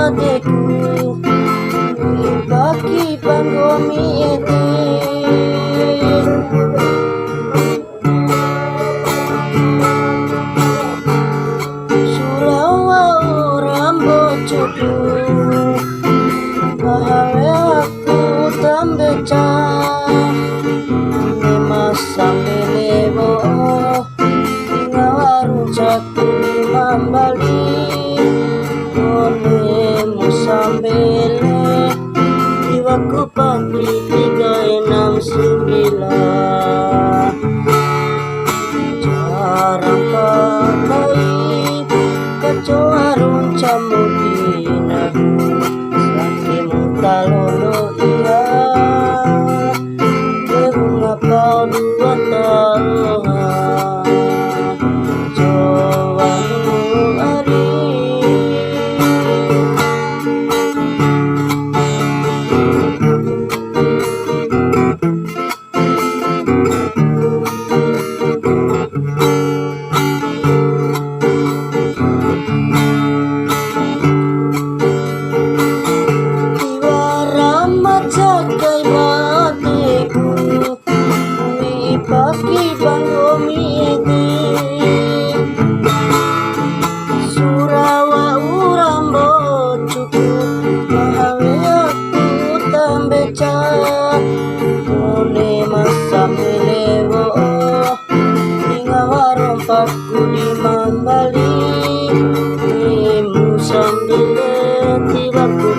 adeku baki panggomi eti surawa rambo cuku bahawe aku tambeca sampai lewo ngawaru jatuh di mambali olehmu sampai jiwaku pagi 369 jarang pakai kecoa runcam mudina sakimu talono iya kau dua tahun coba hari Iwaramat jagai matiku baki panggomi eti surawa urambo cuku mahawe aku tambeca oleh masa melewo hingga waromparku di mambali imu sambil tiba ku